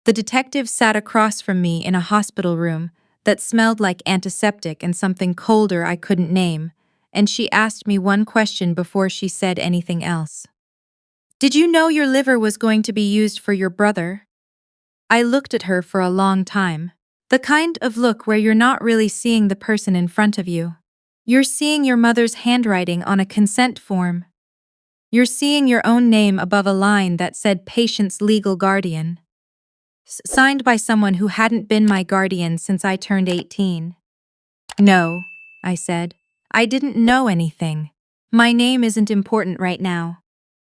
The detective sat across from me in a hospital room that smelled like antiseptic and something colder I couldn't name, and she asked me one question before she said anything else. "Did you know your liver was going to be used for your brother?" I looked at her for a long time. The kind of look where you're not really seeing the person in front of you. You're seeing your mother's handwriting on a consent form. You're seeing your own name above a line that said patient's legal guardian. Signed by someone who hadn't been my guardian since I turned 18. "No," I said. "I didn't know anything. My name isn't important right now.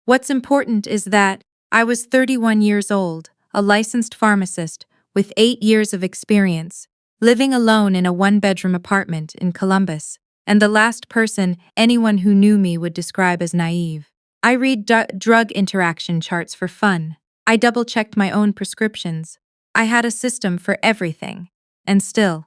What's important is that I was 31 years old, a licensed pharmacist with 8 years of experience, living alone in a one-bedroom apartment in Columbus, and the last person anyone who knew me would describe as naive. I read drug interaction charts for fun. I double-checked my own prescriptions. I had a system for everything. And still,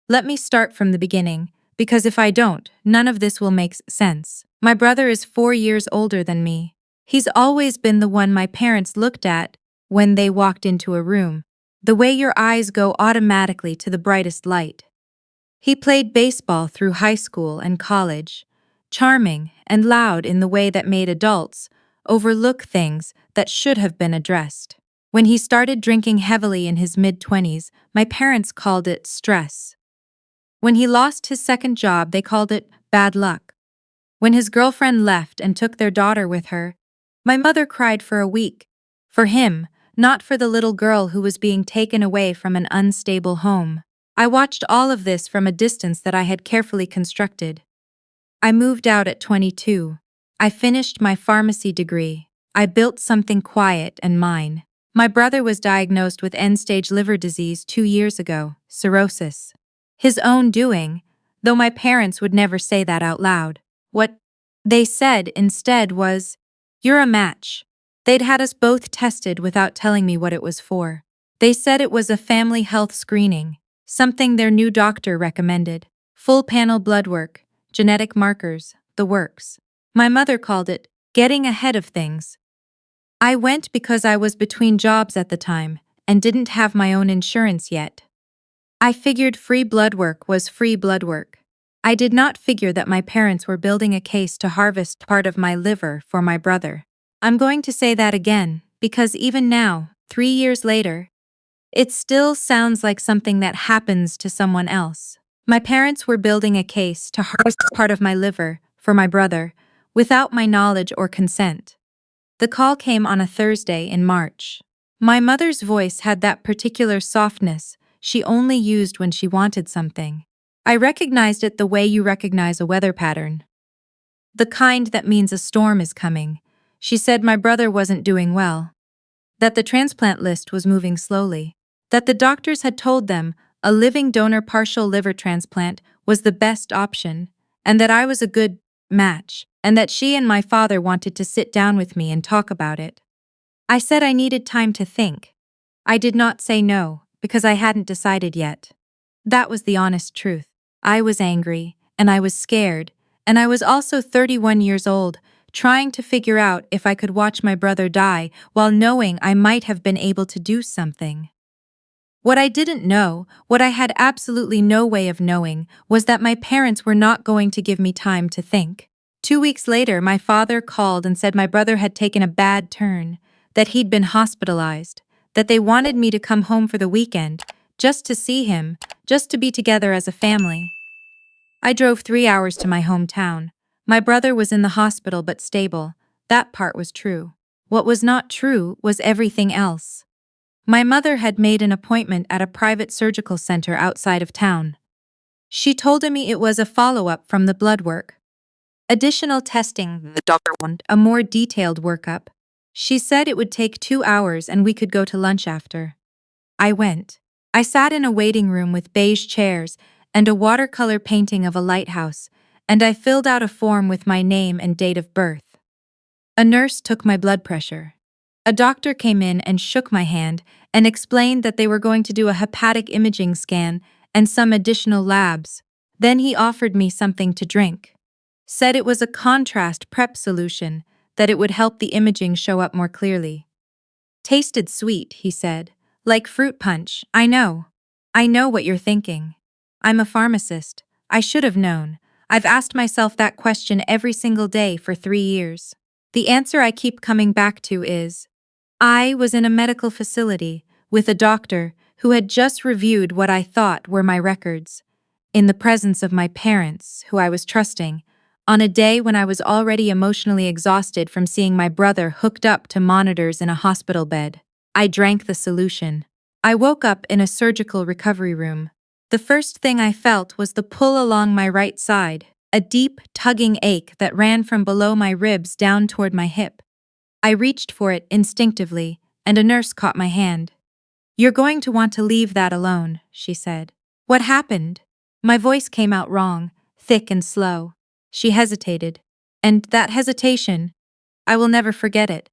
let me start from the beginning, because if I don't, none of this will make sense. My brother is 4 years older than me. He's always been the one my parents looked at when they walked into a room, the way your eyes go automatically to the brightest light. He played baseball through high school and college, charming and loud in the way that made adults overlook things that should have been addressed. When he started drinking heavily in his mid-20s, my parents called it stress. When he lost his second job, they called it bad luck. When his girlfriend left and took their daughter with her, my mother cried for a week. For him, not for the little girl who was being taken away from an unstable home. I watched all of this from a distance that I had carefully constructed. I moved out at 22. I finished my pharmacy degree. I built something quiet and mine. My brother was diagnosed with end-stage liver disease 2 years ago, cirrhosis. His own doing, though my parents would never say that out loud. What they said instead was, "You're a match." They'd had us both tested without telling me what it was for. They said it was a family health screening, something their new doctor recommended. Full panel blood work, genetic markers, the works. My mother called it getting ahead of things. I went because I was between jobs at the time and didn't have my own insurance yet. I figured free blood work was free blood work. I did not figure that my parents were building a case to harvest part of my liver for my brother. I'm going to say that again, because even now, 3 years later, it still sounds like something that happens to someone else. My parents were building a case to harvest part of my liver for my brother, without my knowledge or consent. The call came on a Thursday in March. My mother's voice had that particular softness she only used when she wanted something. I recognized it the way you recognize a weather pattern. The kind that means a storm is coming. She said my brother wasn't doing well, that the transplant list was moving slowly, that the doctors had told them a living donor partial liver transplant was the best option, and that I was a good match, and that she and my father wanted to sit down with me and talk about it. I said I needed time to think. I did not say no, because I hadn't decided yet. That was the honest truth. I was angry, and I was scared, and I was also 31 years old, trying to figure out if I could watch my brother die while knowing I might have been able to do something. What I didn't know, what I had absolutely no way of knowing, was that my parents were not going to give me time to think. 2 weeks later, my father called and said my brother had taken a bad turn, that he'd been hospitalized, that they wanted me to come home for the weekend, just to see him, just to be together as a family. I drove 3 hours to my hometown. My brother was in the hospital but stable. That part was true. What was not true was everything else. My mother had made an appointment at a private surgical center outside of town. She told me it was a follow-up from the blood work. Additional testing, the doctor wanted a more detailed workup. She said it would take 2 hours and we could go to lunch after. I went. I sat in a waiting room with beige chairs and a watercolor painting of a lighthouse, and I filled out a form with my name and date of birth. A nurse took my blood pressure. A doctor came in and shook my hand and explained that they were going to do a hepatic imaging scan and some additional labs. Then he offered me something to drink. Said it was a contrast prep solution, that it would help the imaging show up more clearly. Tasted sweet, he said, Like fruit punch, I know. I know what you're thinking. I'm a pharmacist. I should have known. I've asked myself that question every single day for 3 years. The answer I keep coming back to is, I was in a medical facility with a doctor who had just reviewed what I thought were my records, in the presence of my parents, who I was trusting, on a day when I was already emotionally exhausted from seeing my brother hooked up to monitors in a hospital bed. I drank the solution. I woke up in a surgical recovery room. The first thing I felt was the pull along my right side, a deep, tugging ache that ran from below my ribs down toward my hip. I reached for it instinctively, and a nurse caught my hand. "You're going to want to leave that alone," she said. "What happened?" My voice came out wrong, thick and slow. She hesitated. And that hesitation, I will never forget it.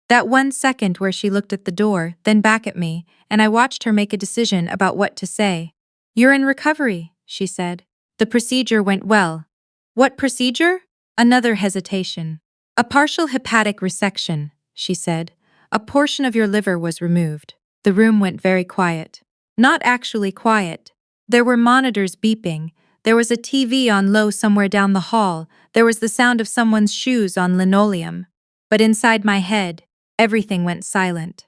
That 1 second where she looked at the door, then back at me, and I watched her make a decision about what to say. "You're in recovery," she said. "The procedure went well." "What procedure?" Another hesitation. "A partial hepatic resection," she said. "A portion of your liver was removed." The room went very quiet. Not actually quiet. There were monitors beeping. There was a TV on low somewhere down the hall. There was the sound of someone's shoes on linoleum. But inside my head, everything went silent.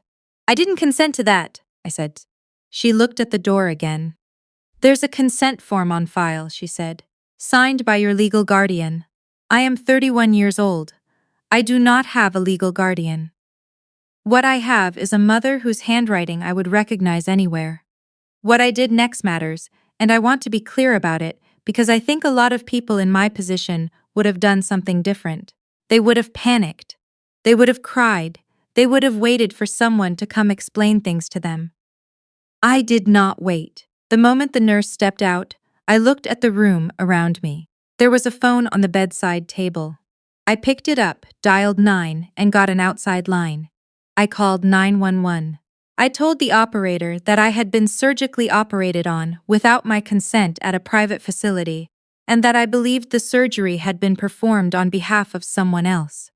"I didn't consent to that," I said. She looked at the door again. "There's a consent form on file," she said. "Signed by your legal guardian. I am 31 years old. I do not have a legal guardian. What I have is a mother whose handwriting I would recognize anywhere. What I did next matters, and I want to be clear about it because I think a lot of people in my position would have done something different. They would have panicked. They would have cried. They would have waited for someone to come explain things to them. I did not wait. The moment the nurse stepped out, I looked at the room around me. There was a phone on the bedside table. I picked it up, dialed 9, and got an outside line. I called 911. I told the operator that I had been surgically operated on without my consent at a private facility, and that I believed the surgery had been performed on behalf of someone else.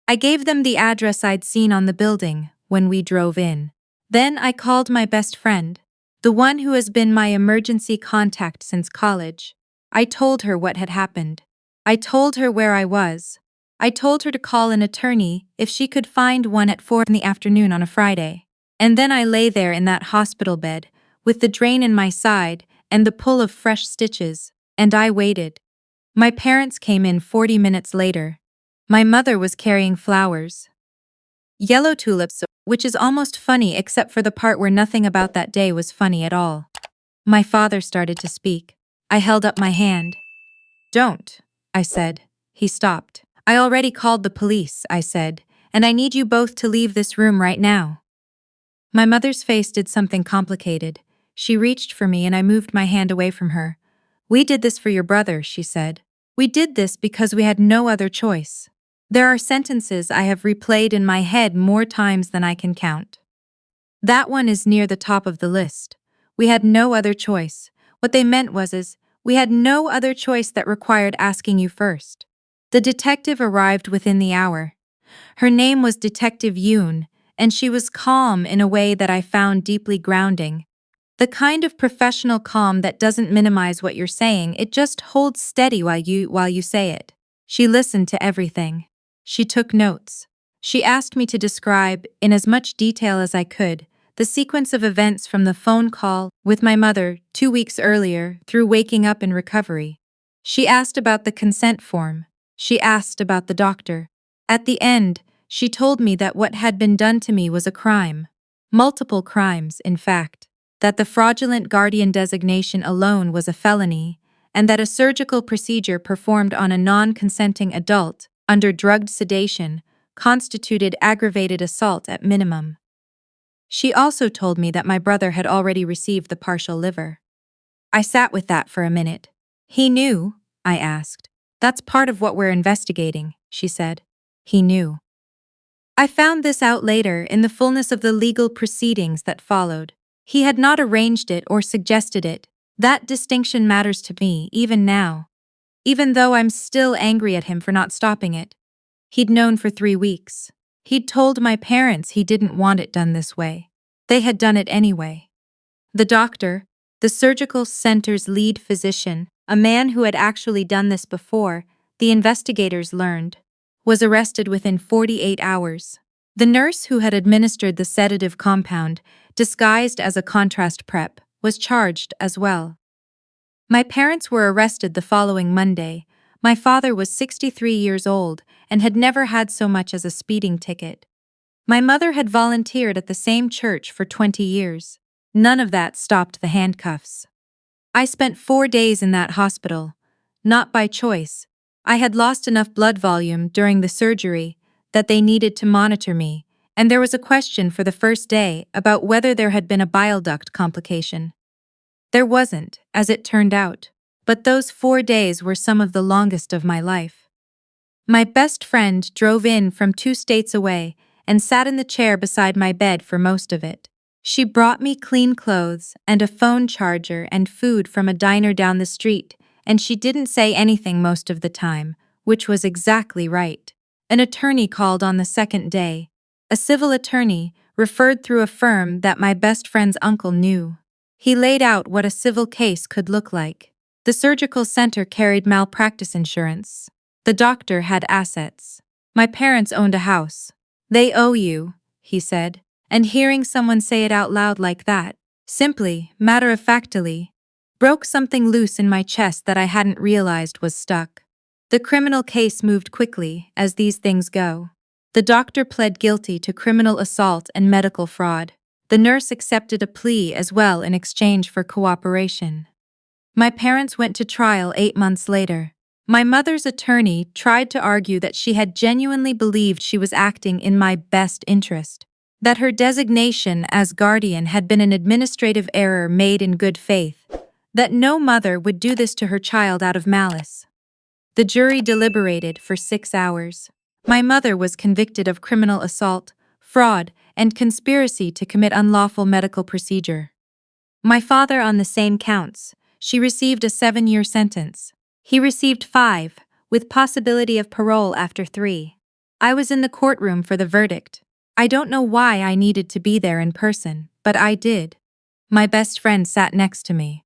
I gave them the address I'd seen on the building when we drove in. Then I called my best friend, the one who has been my emergency contact since college. I told her what had happened. I told her where I was. I told her to call an attorney if she could find one at 4 in the afternoon on a Friday. And then I lay there in that hospital bed, with the drain in my side and the pull of fresh stitches, and I waited. My parents came in 40 minutes later. My mother was carrying flowers. Yellow tulips, which is almost funny except for the part where nothing about that day was funny at all. My father started to speak. I held up my hand. "Don't," I said. He stopped. "I already called the police," I said, "and I need you both to leave this room right now." My mother's face did something complicated. She reached for me and I moved my hand away from her. "We did this for your brother," she said. "We did this because we had no other choice." There are sentences I have replayed in my head more times than I can count. That one is near the top of the list. We had no other choice. What they meant was we had no other choice that required asking you first. The detective arrived within the hour. Her name was Detective Yoon, and she was calm in a way that I found deeply grounding. The kind of professional calm that doesn't minimize what you're saying, it just holds steady while you say it. She listened to everything. She took notes. She asked me to describe, in as much detail as I could, the sequence of events from the phone call with my mother 2 weeks earlier through waking up in recovery. She asked about the consent form. She asked about the doctor. At the end, she told me that what had been done to me was a crime. Multiple crimes, in fact. That the fraudulent guardian designation alone was a felony, and that a surgical procedure performed on a non-consenting adult under drugged sedation constituted aggravated assault at minimum. She also told me that my brother had already received the partial liver. I sat with that for a minute. "He knew?" I asked. "That's part of what we're investigating," she said. He knew. I found this out later in the fullness of the legal proceedings that followed. He had not arranged it or suggested it. That distinction matters to me, even now. Even though I'm still angry at him for not stopping it. He'd known for 3 weeks. He'd told my parents he didn't want it done this way. They had done it anyway. The doctor, the surgical center's lead physician, a man who had actually done this before, the investigators learned, was arrested within 48 hours. The nurse who had administered the sedative compound, disguised as a contrast prep, was charged as well. My parents were arrested the following Monday. My father was 63 years old and had never had so much as a speeding ticket. My mother had volunteered at the same church for 20 years. None of that stopped the handcuffs. I spent 4 days in that hospital. Not by choice. I had lost enough blood volume during the surgery that they needed to monitor me, and there was a question for the first day about whether there had been a bile duct complication. There wasn't, as it turned out, but those 4 days were some of the longest of my life. My best friend drove in from 2 states away and sat in the chair beside my bed for most of it. She brought me clean clothes and a phone charger and food from a diner down the street, and she didn't say anything most of the time, which was exactly right. An attorney called on the second day. A civil attorney, referred through a firm that my best friend's uncle knew. He laid out what a civil case could look like. The surgical center carried malpractice insurance. The doctor had assets. My parents owned a house. They owe you, he said, and hearing someone say it out loud like that, simply, matter-of-factly, broke something loose in my chest that I hadn't realized was stuck. The criminal case moved quickly, as these things go. The doctor pled guilty to criminal assault and medical fraud. The nurse accepted a plea as well in exchange for cooperation. My parents went to trial 8 months later. My mother's attorney tried to argue that she had genuinely believed she was acting in my best interest, that her designation as guardian had been an administrative error made in good faith, that no mother would do this to her child out of malice. The jury deliberated for 6 hours. My mother was convicted of criminal assault, fraud, and conspiracy to commit unlawful medical procedure. My father on the same counts. She received a 7-year sentence. He received 5, with possibility of parole after 3. I was in the courtroom for the verdict. I don't know why I needed to be there in person, but I did. My best friend sat next to me.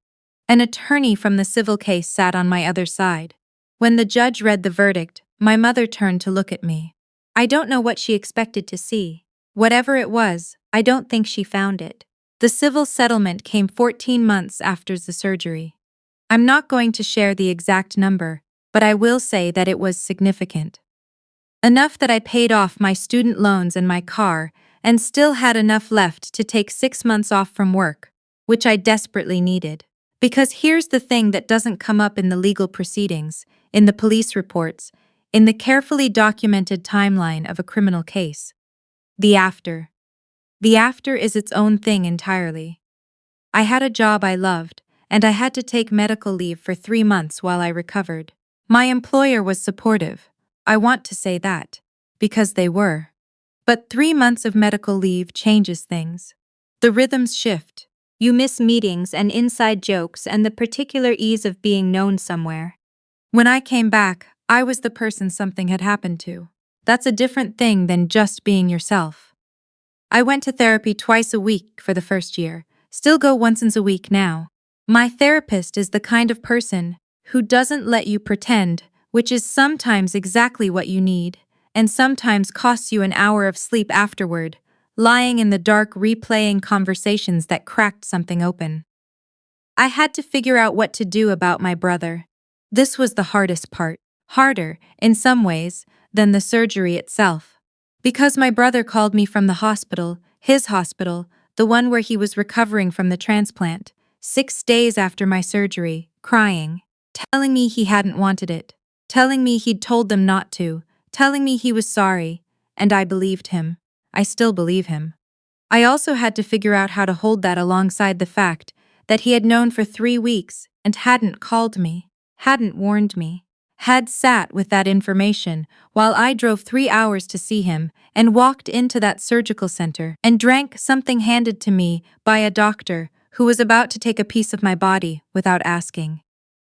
An attorney from the civil case sat on my other side. When the judge read the verdict, my mother turned to look at me. I don't know what she expected to see. Whatever it was, I don't think she found it. The civil settlement came 14 months after the surgery. I'm not going to share the exact number, but I will say that it was significant. Enough that I paid off my student loans and my car, and still had enough left to take 6 months off from work, which I desperately needed. Because here's the thing that doesn't come up in the legal proceedings, in the police reports, in the carefully documented timeline of a criminal case. The after. The after is its own thing entirely. I had a job I loved, and I had to take medical leave for 3 months while I recovered. My employer was supportive. I want to say that, because they were. But 3 months of medical leave changes things. The rhythms shift. You miss meetings and inside jokes and the particular ease of being known somewhere. When I came back, I was the person something had happened to. That's a different thing than just being yourself. I went to therapy twice a week for the first year, still go once a week now. My therapist is the kind of person who doesn't let you pretend, which is sometimes exactly what you need, and sometimes costs you an hour of sleep afterward, lying in the dark replaying conversations that cracked something open. I had to figure out what to do about my brother. This was the hardest part, harder, in some ways, than the surgery itself. Because my brother called me from the hospital, his hospital, the one where he was recovering from the transplant, 6 days after my surgery, crying, telling me he hadn't wanted it, telling me he'd told them not to, telling me he was sorry, and I believed him. I still believe him. I also had to figure out how to hold that alongside the fact that he had known for 3 weeks and hadn't called me, hadn't warned me, had sat with that information while I drove 3 hours to see him and walked into that surgical center and drank something handed to me by a doctor who was about to take a piece of my body without asking.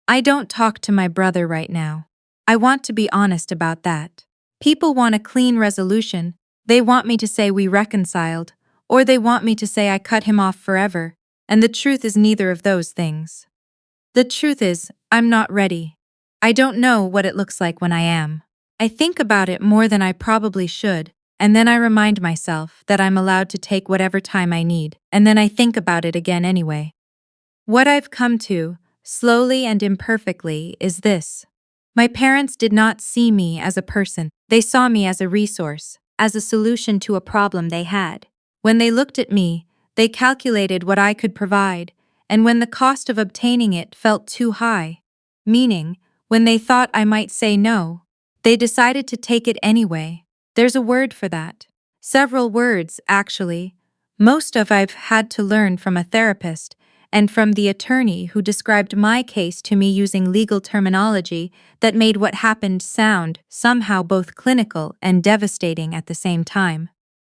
I don't talk to my brother right now. I want to be honest about that. People want a clean resolution. They want me to say we reconciled, or they want me to say I cut him off forever, and the truth is neither of those things. The truth is, I'm not ready. I don't know what it looks like when I am. I think about it more than I probably should, and then I remind myself that I'm allowed to take whatever time I need, and then I think about it again anyway. What I've come to, slowly and imperfectly, is this. My parents did not see me as a person, they saw me as a resource, as a solution to a problem they had. When they looked at me, they calculated what I could provide, and when the cost of obtaining it felt too high, meaning, when they thought I might say no, they decided to take it anyway. There's a word for that. Several words, actually. Most of I've had to learn from a therapist, and from the attorney who described my case to me using legal terminology that made what happened sound somehow both clinical and devastating at the same time.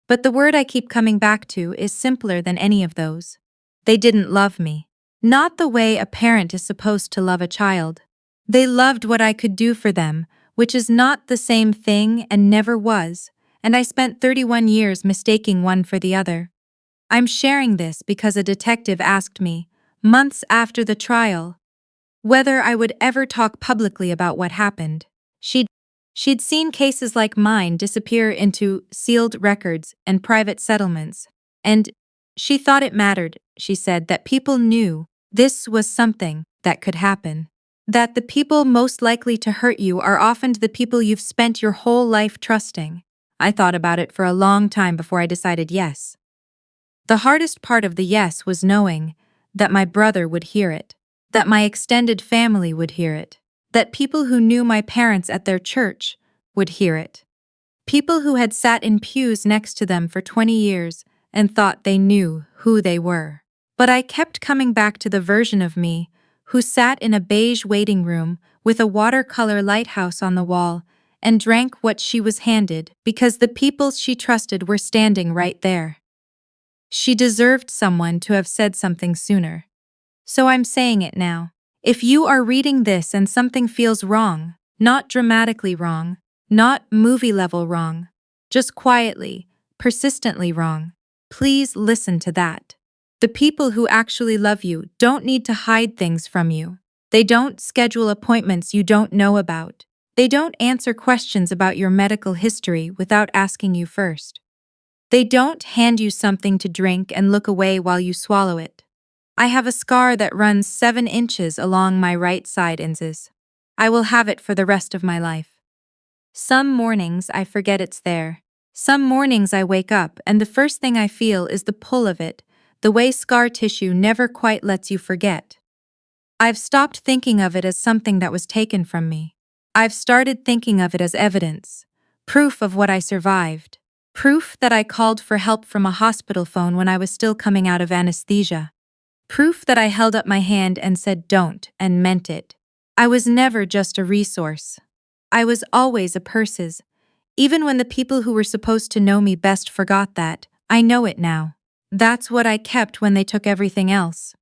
But the word I keep coming back to is simpler than any of those. They didn't love me. Not the way a parent is supposed to love a child. They loved what I could do for them, which is not the same thing and never was, and I spent 31 years mistaking one for the other. I'm sharing this because a detective asked me, months after the trial, whether I would ever talk publicly about what happened. She'd seen cases like mine disappear into sealed records and private settlements, and she thought it mattered, she said, that people knew this was something that could happen. That the people most likely to hurt you are often the people you've spent your whole life trusting. I thought about it for a long time before I decided yes. The hardest part of the yes was knowing that my brother would hear it, that my extended family would hear it, that people who knew my parents at their church would hear it. People who had sat in pews next to them for 20 years and thought they knew who they were. But I kept coming back to the version of me who sat in a beige waiting room with a watercolor lighthouse on the wall and drank what she was handed because the people she trusted were standing right there. She deserved someone to have said something sooner. So I'm saying it now. If you are reading this and something feels wrong, not dramatically wrong, not movie-level wrong, just quietly, persistently wrong, please listen to that. The people who actually love you don't need to hide things from you. They don't schedule appointments you don't know about. They don't answer questions about your medical history without asking you first. They don't hand you something to drink and look away while you swallow it. I have a scar that runs 7 inches along my right side inches. I will have it for the rest of my life. Some mornings I forget it's there. Some mornings I wake up and the first thing I feel is the pull of it, the way scar tissue never quite lets you forget. I've stopped thinking of it as something that was taken from me. I've started thinking of it as evidence, proof of what I survived, proof that I called for help from a hospital phone when I was still coming out of anesthesia, proof that I held up my hand and said don't and meant it. I was never just a resource. I was always a person's. Even when the people who were supposed to know me best forgot that, I know it now. That's what I kept when they took everything else.